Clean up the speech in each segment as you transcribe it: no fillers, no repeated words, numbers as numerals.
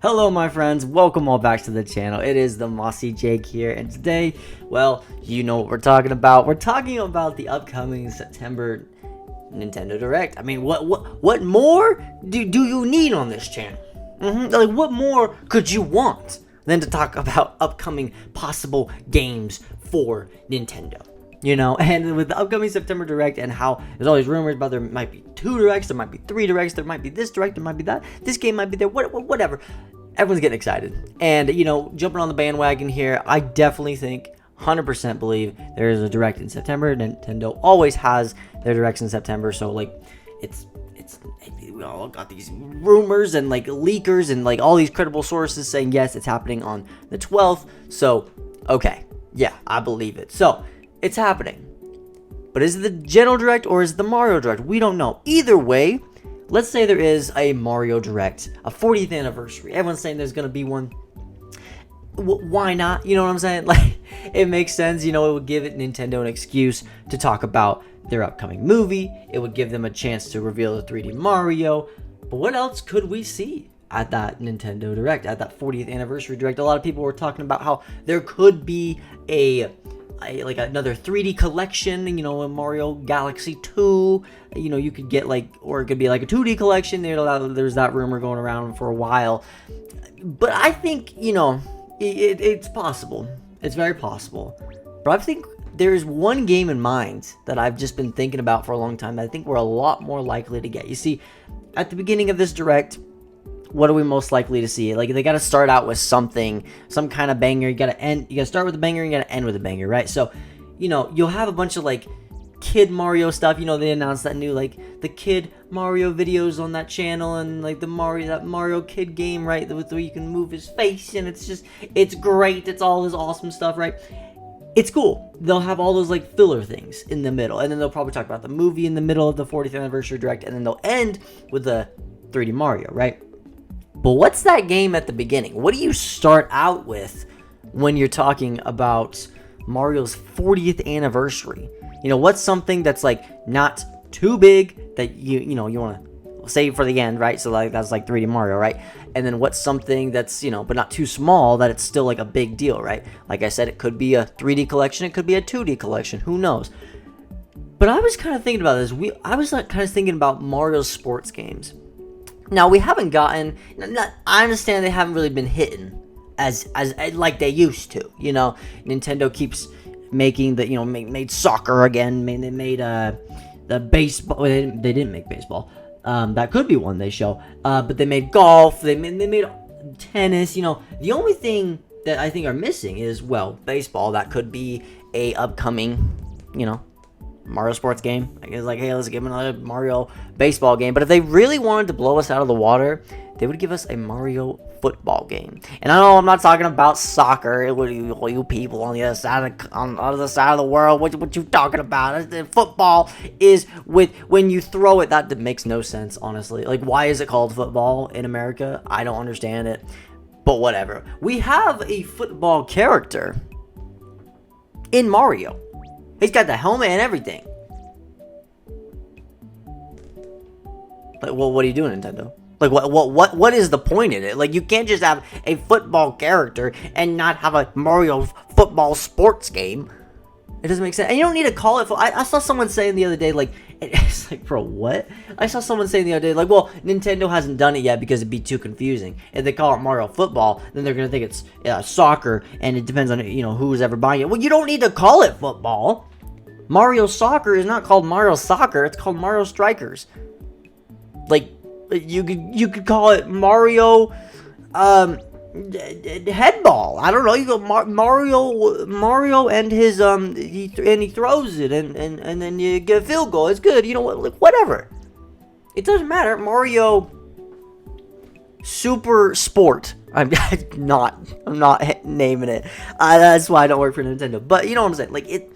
Hello my friends, welcome all back to the channel. It is the Mossy Jake here, and today, well, you know what we're talking about. We're talking about the upcoming September Nintendo Direct. I mean, what more do you need on this channel? Like, what more could you want than to talk about upcoming possible games for Nintendo? You know, and with the upcoming September Direct and how there's all these rumors about there might be 2 Directs, there might be 3 Directs, there might be this Direct, there might be that, this game might be there, whatever. Everyone's getting excited. And, you know, jumping on the bandwagon here, I definitely think, 100% believe there is a Direct in September. Nintendo always has their Directs in September, so, like, we all got these rumors and, like, leakers and, like, all these credible sources saying, yes, it's happening on the 12th, so, okay, yeah, I believe it. So, it's happening. But is it the General Direct or is it the Mario Direct? We don't know. Either way, let's say there is a Mario Direct, a 40th anniversary. Everyone's saying there's going to be one. Why not? You know what I'm saying? Like, it makes sense. You know, it would give Nintendo an excuse to talk about their upcoming movie. It would give them a chance to reveal the 3D Mario. But what else could we see at that Nintendo Direct, at that 40th anniversary Direct? A lot of people were talking about how there could be like another 3D collection, you know, in Mario Galaxy 2, you know, you could get like, or it could be like a 2D collection. There's that rumor going around for a while, but I think, you know, it's possible. It's very possible, but I think there's one game in mind that I've just been thinking about for a long time that I think we're a lot more likely to get. You see, at the beginning of this Direct, what are we most likely to see? Like, they got to start out with something, some kind of banger. You got to start with a banger, you got to end with a banger, right? So, you know, you'll have a bunch of, like, Kid Mario stuff. You know, they announced that new, like, the Kid Mario videos on that channel, and, like, that Mario Kid game, right? Where you can move his face, and it's great. It's all this awesome stuff, right? It's cool. They'll have all those, like, filler things in the middle, and then they'll probably talk about the movie in the middle of the 40th anniversary Direct, and then they'll end with the 3D Mario, right? But what's that game at the beginning? What do you start out with when you're talking about Mario's 40th anniversary? You know, what's something that's, like, not too big that you want to save for the end, right? So, like, that's like 3D Mario, right? And then what's something that's, you know, but not too small that it's still, like, a big deal, right? Like I said, it could be a 3D collection, it could be a 2D collection, who knows? But I was kind of thinking about this. I was kind of thinking about Mario's sports games. Now, we haven't gotten, I understand they haven't really been hitting as like they used to, you know. Nintendo keeps making the, you know, made soccer again. They made the baseball. They didn't make baseball. That could be one they show. But they made golf. They made tennis. You know, the only thing that I think are missing is, well, baseball. That could be a upcoming, you know, Mario sports game. I guess, like, hey, let's give them another Mario baseball game. But if they really wanted to blow us out of the water, they would give us a Mario football game. And I know I'm not talking about soccer. What you people on the other side on the other side of the world? What you talking about? Football is when you throw it. That makes no sense, honestly. Like, why is it called football in America? I don't understand it. But whatever. We have a football character in Mario. He's got the helmet and everything. Like, well, what are you doing, Nintendo? Like, what is the point in it? Like, you can't just have a football character and not have a Mario football sports game. It doesn't make sense. And you don't need to call it. I saw someone saying the other day, like, it's like, bro, what? I saw someone saying the other day, like, well, Nintendo hasn't done it yet because it'd be too confusing. If they call it Mario football, then they're gonna think it's soccer, and it depends on, you know, who's ever buying it. Well, you don't need to call it football. Mario Soccer is not called Mario Soccer. It's called Mario Strikers. Like, you could call it Mario headball. I don't know. You go Mario and his he throws it and then you get a field goal. It's good. You know what? Like, whatever. It doesn't matter. Mario Super Sport. I'm not naming it. That's why I don't work for Nintendo. But you know what I'm saying? Like,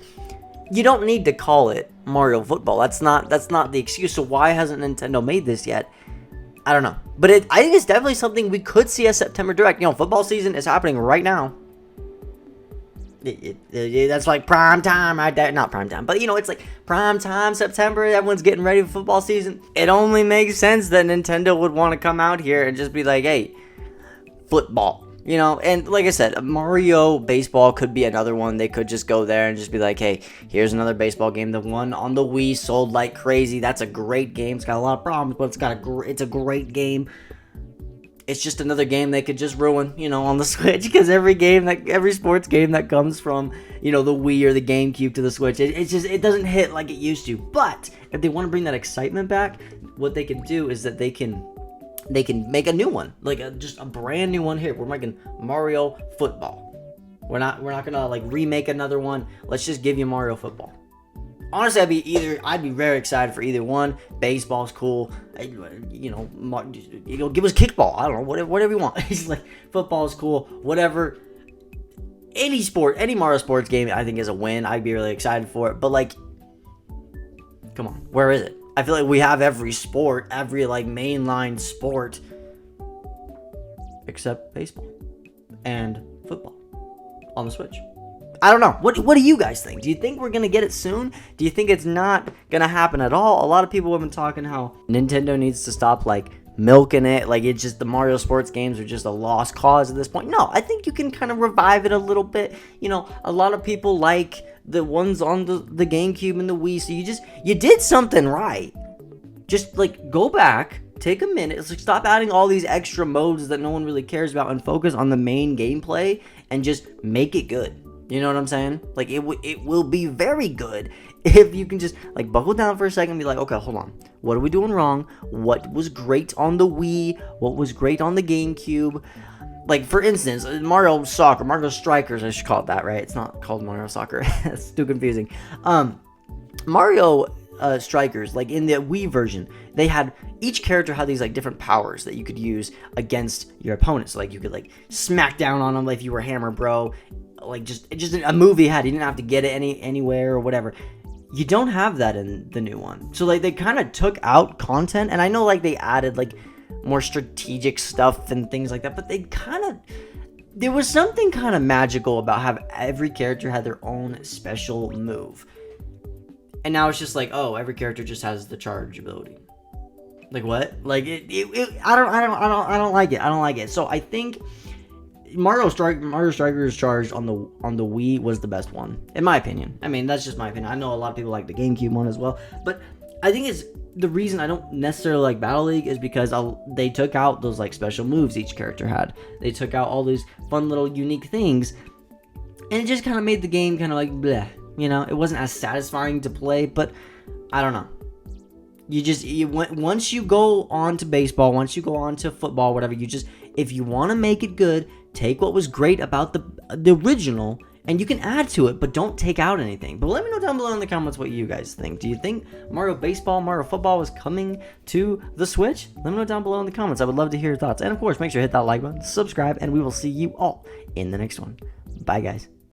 you don't need to call it Mario Football. That's not the excuse. So why hasn't Nintendo made this yet? I don't know. But I think it's definitely something we could see as September Direct. You know, football season is happening right now. That's like prime time right there. Not prime time, but you know, it's like prime time, September. Everyone's getting ready for football season. It only makes sense that Nintendo would want to come out here and just be like, hey, football. You know, and like I said, Mario Baseball could be another one. They could just go there and just be like, hey, here's another baseball game. The one on the Wii sold like crazy. That's a great game. It's got a lot of problems, but it's a great game. It's just another game they could just ruin, you know, on the Switch, because every sports game that comes from, you know, the Wii or the GameCube to the Switch, it doesn't hit like it used to. But if they want to bring that excitement back, what they can do is that they can make a new one, like just a brand new one. Here, we're making Mario Football. We're not gonna like remake another one. Let's just give you Mario Football. Honestly, I'd be very excited for either one. Baseball's cool, you know, give us kickball. I don't know, whatever you want. It's like football's cool, whatever. Any Mario sports game, I think is a win. I'd be really excited for it. But like, come on, where is it? I feel like we have every sport, every like mainline sport, except baseball and football on the Switch. I don't know. What do you guys think? Do you think we're gonna get it soon? Do you think it's not gonna happen at all? A lot of people have been talking how Nintendo needs to stop like milking it, like it's just the Mario sports games are just a lost cause at this point. No, I think you can kind of revive it a little bit. You know, a lot of people like the ones on the GameCube and the Wii, so you did something right. Just like go back, take a minute, it's like stop adding all these extra modes that no one really cares about and focus on the main gameplay and just make it good. You know what I'm saying? Like it will be very good if you can just like buckle down for a second and be like, okay, hold on, what are we doing wrong? What was great on the Wii? What was great on the GameCube? Like, for instance, Mario Strikers, I should call it that, right? It's not called Mario Soccer. It's too confusing. Mario Strikers, like in the Wii version, each character had these like different powers that you could use against your opponents. So, like you could like smack down on them like if you were Hammer Bro. Like just a move he had. You didn't have to get it anywhere or whatever. You don't have that in the new one. So like they kind of took out content, and I know like they added like more strategic stuff and things like that, but there was something kind of magical about how every character had their own special move. And now it's just like, oh, every character just has the charge ability. Like what? Like I don't like it. I don't like it. So I think Mario Strikers Charged on the Wii was the best one, in my opinion. I mean, that's just my opinion. I know a lot of people like the GameCube one as well, but I think it's the reason I don't necessarily like Battle League is because they took out those like special moves each character had. They took out all these fun little unique things, and it just kind of made the game kind of like bleh. You know, it wasn't as satisfying to play, but I don't know. Once you go on to baseball, once you go on to football, whatever, if you want to make it good, take what was great about the original, and you can add to it, but don't take out anything. But let me know down below in the comments what you guys think. Do you think Mario Baseball, Mario Football is coming to the Switch? Let me know down below in the comments. I would love to hear your thoughts. And of course, make sure to hit that like button, subscribe, and we will see you all in the next one. Bye, guys.